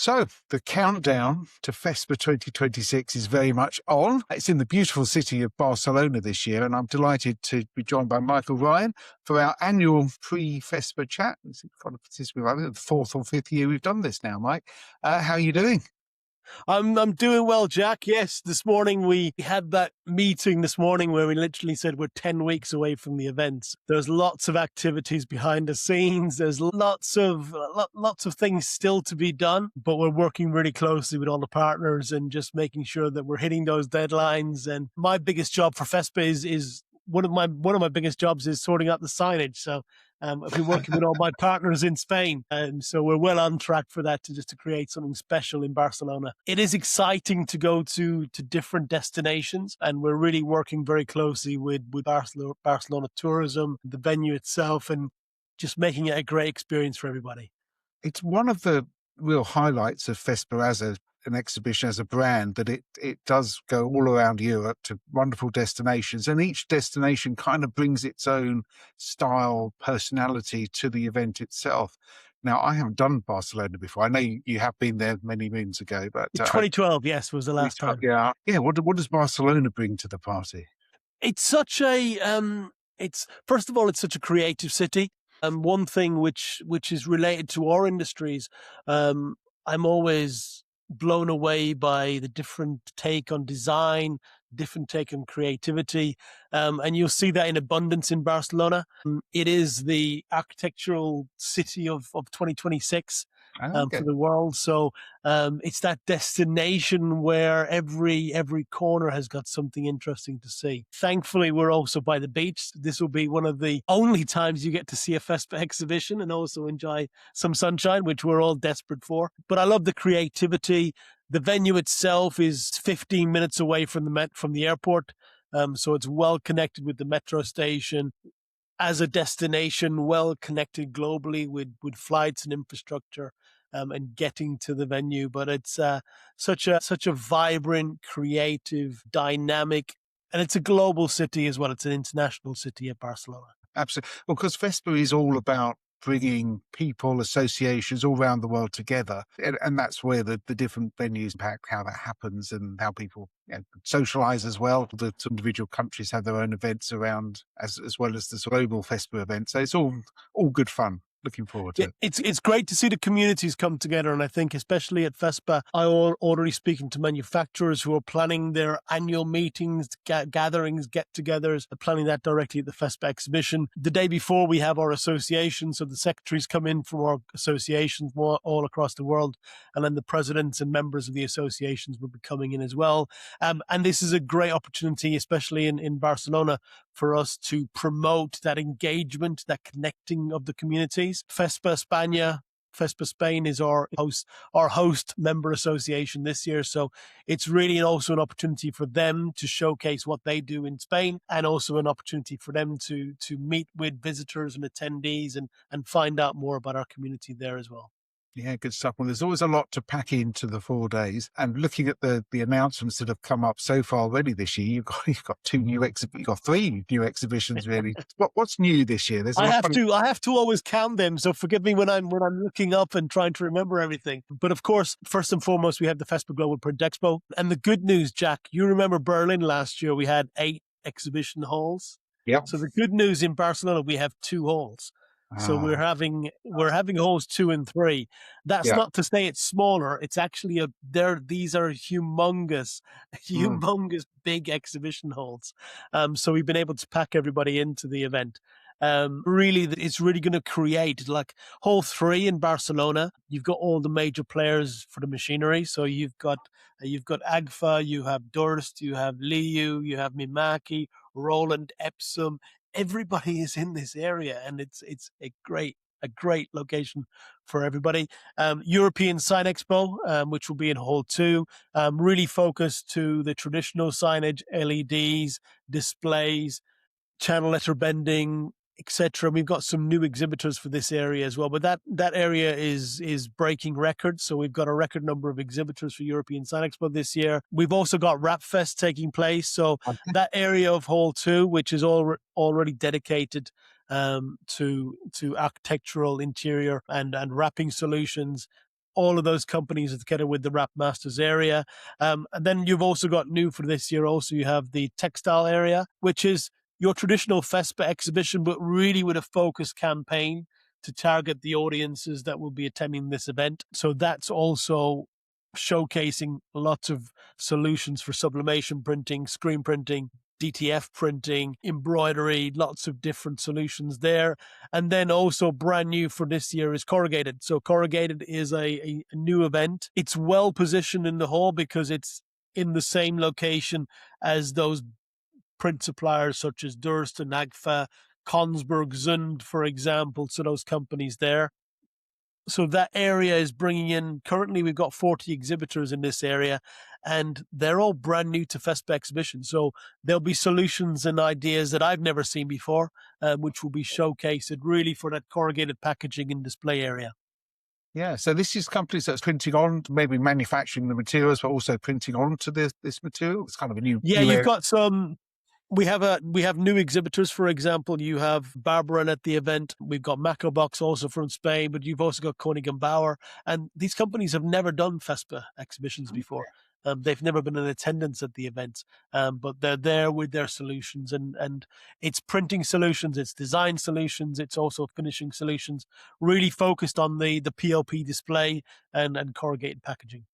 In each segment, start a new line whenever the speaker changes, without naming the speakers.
So the countdown to FESPA 2026 is very much on. It's in the beautiful city of Barcelona this year, and I'm delighted to be joined by Michael Ryan for our annual pre-FESPA chat. This is the fourth or fifth year we've done this now, Mike. How are you doing?
I'm doing well, Jack. Yes, this morning we had that meeting this morning where we literally said we're 10 weeks away from the events. There's lots of activities behind the scenes. There's lots of things still to be done, but we're working really closely with all the partners and just making sure that we're hitting those deadlines. And my biggest job for FESPA is one of my biggest jobs is sorting out the signage. So I've been working with all my partners in Spain, and so we're well on track for that to create something special in Barcelona. It is exciting to go to different destinations, and we're really working very closely with Barcelona Tourism, the venue itself, and just making it a great experience for everybody.
It's one of the real highlights of FESPA as an exhibition, as a brand, that it does go all around Europe to wonderful destinations, and each destination kind of brings its own style, personality to the event itself. Now, I haven't done Barcelona before. I know you have been there many moons ago, but
2012, yes, was the last time.
Yeah. What does Barcelona bring to the party?
It's such a it's first of all, it's such a creative city. One thing which is related to our industries, I'm always blown away by the different take on design, different take on creativity, and you'll see that in abundance in Barcelona. It is the architectural city of 2026
Okay.
for the world. So it's that destination where every corner has got something interesting to see. Thankfully, we're also by the beach. This will be one of the only times you get to see a FESPA exhibition and also enjoy some sunshine, which we're all desperate for. But I love the creativity. The venue itself is 15 minutes away from the airport, so it's well connected with the metro station. As a destination, well connected globally with flights and infrastructure, and getting to the venue. But it's such a vibrant, creative, dynamic, and it's a global city as well. It's an international city at Barcelona.
Absolutely. Well, because FESPA is all about bringing people, associations all around the world together. And that's where the different venues impact how that happens and how people socialize as well. The individual countries have their own events around as well as the global FESPA event. So it's all good fun. Looking forward to it.
It's great to see the communities come together. And I think especially at FESPA, I'm already speaking to manufacturers who are planning their annual meetings, gatherings, get-togethers, planning that directly at the FESPA exhibition. The day before, we have our association. So the secretaries come in from our associations all across the world. And then the presidents and members of the associations will be coming in as well. And this is a great opportunity, especially in Barcelona, for us to promote that engagement, that connecting of the communities. FESPA Spain is our host member association this year. So it's really also an opportunity for them to showcase what they do in Spain, and also an opportunity for them to meet with visitors and attendees and find out more about our community there as well.
Yeah, good stuff. Well, there's always a lot to pack into the 4 days. And looking at the announcements that have come up so far already this year, you've got three new exhibitions really. What's new this year?
I have to always count them. So forgive me when I'm looking up and trying to remember everything. But of course, first and foremost, we have the FESPA Global Print Expo. And the good news, Jack, you remember Berlin last year, we had 8 exhibition halls.
Yeah.
So the good news in Barcelona, we have 2 halls. So we're having halls 2 and 3. That's not to say it's smaller. It's actually these are humongous big exhibition halls. So we've been able to pack everybody into the event. Really, it's really going to create like Hall 3 in Barcelona. You've got all the major players for the machinery. So you've got Agfa, you have Durst, you have Liu, you have Mimaki, Roland, Epsom. Everybody is in this area, and it's a great location for everybody. European Sign Expo, which will be in Hall 2, really focused to the traditional signage, LEDs, displays, channel letter bending, etc. We've got some new exhibitors for this area as well, but that area is breaking records. So we've got a record number of exhibitors for European Sign Expo this year. We've also got Wrap Fest taking place. So that area of Hall 2, which is already dedicated to architectural, interior and wrapping solutions, all of those companies are together with the Wrap Masters area. And then you've also got new for this year. Also, you have the textile area, which is your traditional FESPA exhibition, but really with a focused campaign to target the audiences that will be attending this event. So that's also showcasing lots of solutions for sublimation printing, screen printing, DTF printing, embroidery, lots of different solutions there. And then also brand new for this year is corrugated. So corrugated is a new event. It's well positioned in the hall because it's in the same location as those print suppliers such as Durst and Agfa, Kongsberg, Zund, for example. So those companies there. So that area is bringing in, currently we've got 40 exhibitors in this area, and they're all brand new to FESPA exhibition. So there'll be solutions and ideas that I've never seen before, which will be showcased really for that corrugated packaging and display area.
Yeah, so this is companies that's printing on, maybe manufacturing the materials, but also printing onto this material. It's kind of a new
Yeah,
new
you've
area.
got some. We have new exhibitors. For example, you have Barbara at the event. We've got Macobox also from Spain, but you've also got Koenig and Bauer. And these companies have never done FESPA exhibitions before. They've never been in attendance at the events, but they're there with their solutions. And it's printing solutions, it's design solutions, it's also finishing solutions, really focused on the PLP display and corrugated packaging.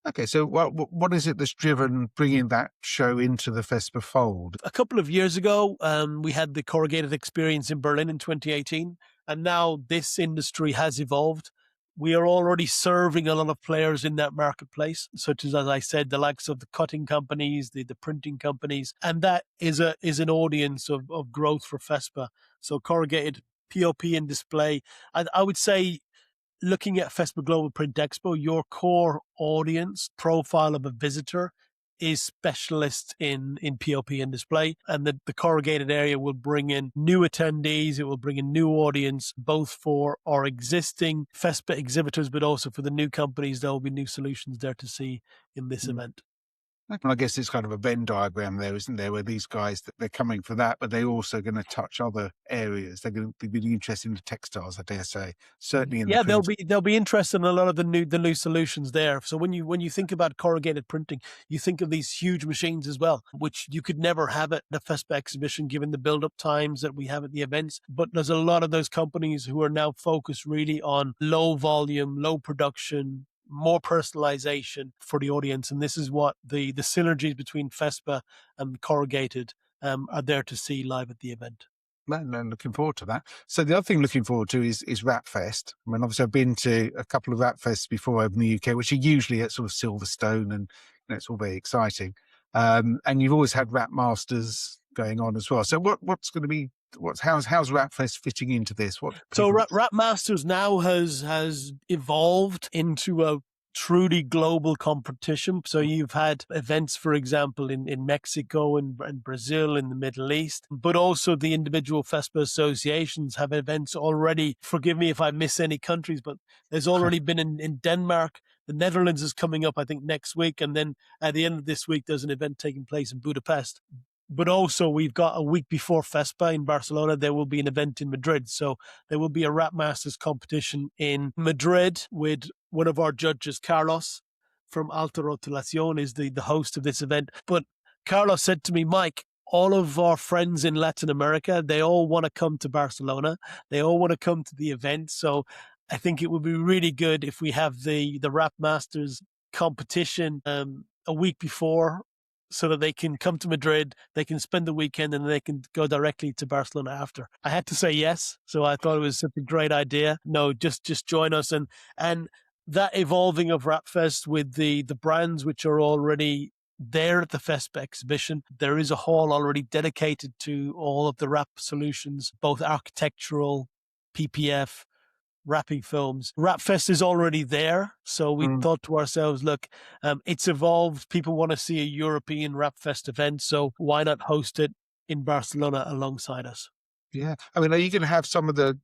Okay, so what is it that's driven bringing that show into the FESPA fold?
A couple of years ago, we had the corrugated experience in Berlin in 2018, and now this industry has evolved. We are already serving a lot of players in that marketplace, such as I said, the likes of the cutting companies, the printing companies, and that is an audience of growth for FESPA. So corrugated, POP and display. I would say, looking at FESPA Global Print Expo, your core audience profile of a visitor is specialists in POP and display, and the corrugated area will bring in new attendees. It will bring in new audience, both for our existing FESPA exhibitors, but also for the new companies. There will be new solutions there to see in this event.
I guess it's kind of a Venn diagram there, isn't there, where these guys, they're coming for that, but they're also going to touch other areas. They're going to be really interested in the textiles, I dare say. Certainly in the print.
They'll be interested in a lot of the new solutions there. So when you think about corrugated printing, you think of these huge machines as well, which you could never have at the FESPA exhibition given the build-up times that we have at the events. But there's a lot of those companies who are now focused really on low volume, low production, more personalization for the audience. And this is what the synergies between FESPA and corrugated are there to see live at the event.
No, looking forward to that. So the other thing looking forward to is Wrapfest. I mean, obviously I've been to a couple of Wrapfests before over in the UK, which are usually at sort of Silverstone, and it's all very exciting. And you've always had Wrap Masters going on as well. So what's going to be, how's Wrapfest fitting into this?
So Wrap Masters now has evolved into a truly global competition. So you've had events, for example, in Mexico and Brazil, in the Middle East, but also the individual FESPA associations have events already. Forgive me if I miss any countries, but there's already been in Denmark. The Netherlands is coming up, I think, next week. And then at the end of this week, there's an event taking place in Budapest. But also, we've got a week before FESPA in Barcelona, there will be an event in Madrid. So there will be a Wrap Masters competition in Madrid with one of our judges, Carlos from Alta Rotulación, is the host of this event. But Carlos said to me, Mike, all of our friends in Latin America, they all want to come to Barcelona. They all want to come to the event. So I think it would be really good if we have the Wrap Masters competition a week before, so that they can come to Madrid, they can spend the weekend, and they can go directly to Barcelona after. I had to say yes, so I thought it was such a great idea. No, just join us. And that evolving of Wrapfest with the brands which are already there at the FESPA exhibition. There is a hall already dedicated to all of the wrap solutions, both architectural, PPF, wrapping films. Wrapfest is already there. So we thought to ourselves, look, it's evolved. People want to see a European Wrapfest event. So why not host it in Barcelona alongside us?
Yeah. I mean, are you going to have some of the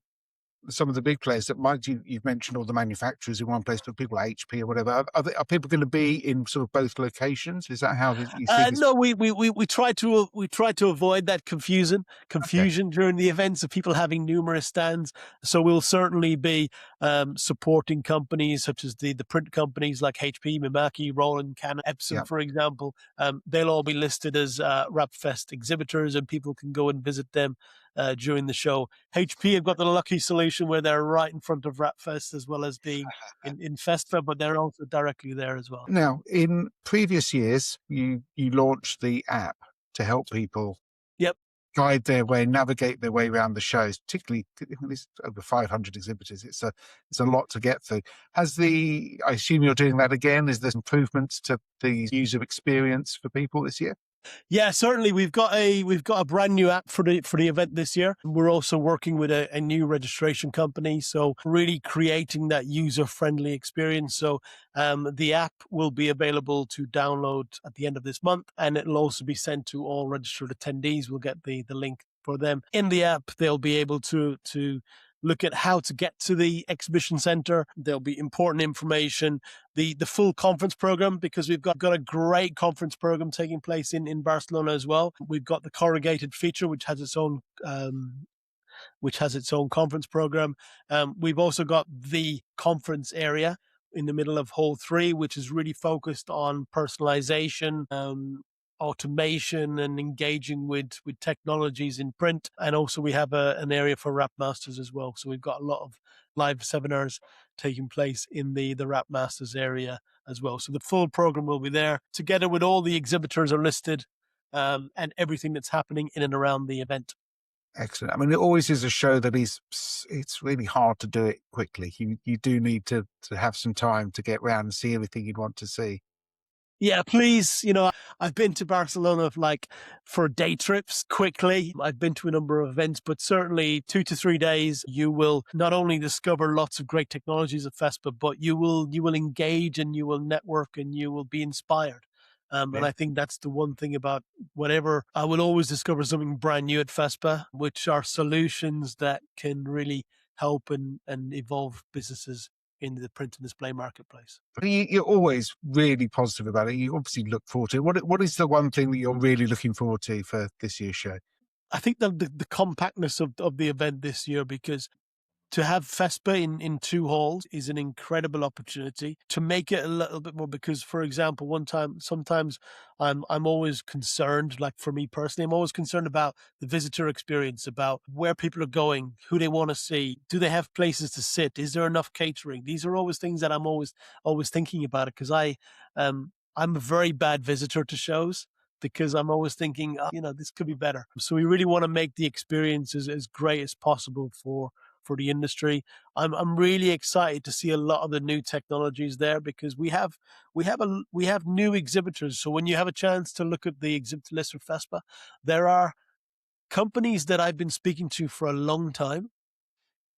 some of the big players that might, you've mentioned all the manufacturers in one place, but people like HP or whatever, are people going to be in sort of both locations? Is that how you see this?
No, we try to avoid that
Okay.
confusion during the events of people having numerous stands. So we'll certainly be supporting companies such as the print companies like HP, Mimaki, Roland, Canon,
Yeah.
Epson, for example. They'll all be listed as WrapFest exhibitors, and people can go and visit them during the show. HP have got the lucky solution where they're right in front of WrapFest as well as being in FESPA, but they're also directly there as well.
Now, in previous years, you launched the app to help people
Yep.
guide their way, navigate their way around the shows. Particularly, there's over 500 exhibitors. It's a lot to get through. I assume you're doing that again. Is there improvements to the user experience for people this year?
Yeah, certainly. We've got a brand new app for the event this year. We're also working with a new registration company, so really creating that user friendly experience. So the app will be available to download at the end of this month, and it'll also be sent to all registered attendees. We'll get the link for them in the app. They'll be able to look at how to get to the exhibition center. There'll be important information, the full conference program, because we've got a great conference program taking place in Barcelona as well. We've got the corrugated feature, which has its own conference program. We've also got the conference area in the middle of Hall 3, which is really focused on personalization, automation, and engaging with technologies in print. And also we have an area for Wrap Masters as well. So we've got a lot of live seminars taking place in the Wrap Masters area as well. So the full program will be there, together with all the exhibitors are listed, and everything that's happening in and around the event.
Excellent. I mean, it always is a show that it's really hard to do it quickly. You do need to have some time to get around and see everything you'd want to see.
Yeah, please. I've been to Barcelona for day trips quickly. I've been to a number of events, but certainly 2 to 3 days, you will not only discover lots of great technologies at FESPA, but you will engage and you will network and you will be inspired. And I think that's the one thing about whatever. I will always discover something brand new at FESPA, which are solutions that can really help and evolve businesses in the print and display marketplace.
But you're always really positive about it. You obviously look forward to it. What is the one thing that you're really looking forward to for this year's show?
I think the compactness of the event this year, because to have FESPA in two halls is an incredible opportunity to make it a little bit more. Because, for example, sometimes I'm always concerned, like for me personally, I'm always concerned about the visitor experience, about where people are going, who they want to see, do they have places to sit, is there enough catering? These are always things that I'm always thinking about it, because I'm a very bad visitor to shows, because I'm always thinking, this could be better. So we really want to make the experience as great as possible for the industry. I'm really excited to see a lot of the new technologies there, because we have new exhibitors. So when you have a chance to look at the exhibit list for FESPA, there are companies that I've been speaking to for a long time,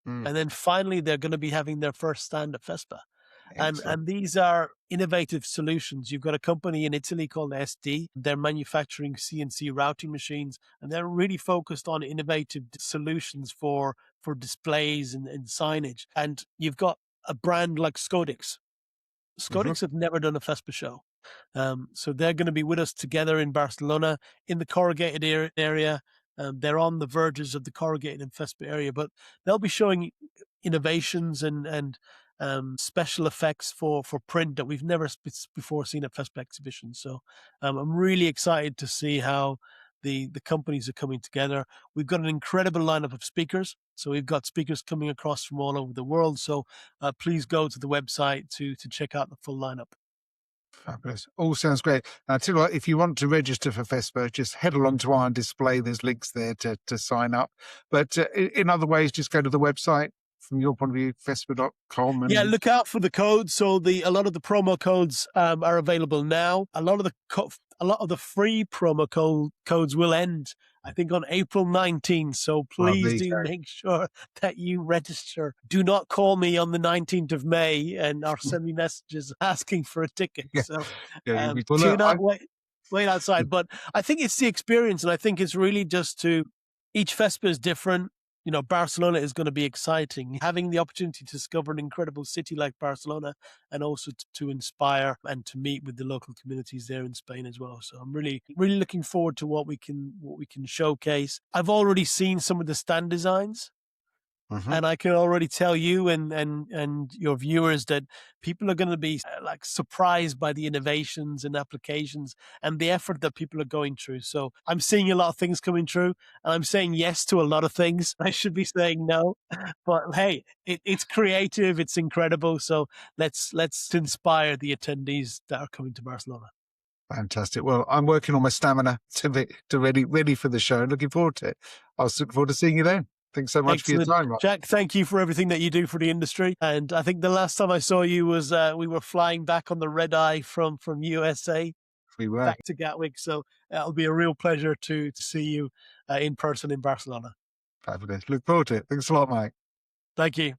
Mm,
and then finally they're going to be having their first stand at FESPA.
excellent.
And these are innovative solutions. You've got a company in Italy called SD. They're manufacturing CNC routing machines, and they're really focused on innovative solutions for displays and signage. And you've got a brand like Scodix.
Hmm.
Scodix have never done a FESPA show. So they're going to be with us together in Barcelona in the corrugated area. They're on the verges of the corrugated and FESPA area, but they'll be showing innovations and special effects for print that we've never before seen at FESPA exhibitions. So I'm really excited to see how the companies are coming together. We've got an incredible lineup of speakers. So we've got speakers coming across from all over the world. So please go to the website to check out the full lineup.
Fabulous. All sounds great. I tell you what, if you want to register for FESPA, just head along to Iron Display. There's links there to sign up. But in other ways, just go to the website from your point of view, FESPA.com.
Yeah,
And
look out for the codes. So a lot of the promo codes are available now. A lot of the free promo codes will end, I think, on April 19th. So
well, there
please
you
do
go.
make sure that you register. Do not call me on the 19th of May or send me messages asking for a ticket.
Yeah,
So
yeah. Well,
do
look,
not wait outside. But I think it's the experience, and I think it's really just each FESPA is different. Barcelona is going to be exciting. Having the opportunity to discover an incredible city like Barcelona, and also to inspire and to meet with the local communities there in Spain as well. So I'm really, really looking forward to what we can showcase. I've already seen some of the stand designs.
Hmm.
And I can already tell you and your viewers that people are going to be like surprised by the innovations and applications and the effort that people are going through. So I'm seeing a lot of things coming through, and I'm saying yes to a lot of things. I should be saying no, but hey, it's creative, it's incredible. So let's inspire the attendees that are coming to Barcelona.
Fantastic. Well, I'm working on my stamina to ready for the show. Looking forward to it. I was looking forward to seeing you then. Thanks so much for your
Excellent.
time, Rob.
Jack, thank you for everything that you do for the industry. And I think the last time I saw you was we were flying back on the red eye from USA
We were.
back to Gatwick. So it'll be a real pleasure to see you in person in Barcelona.
Fabulous. Look forward to it. Thanks a lot, Mike.
Thank you.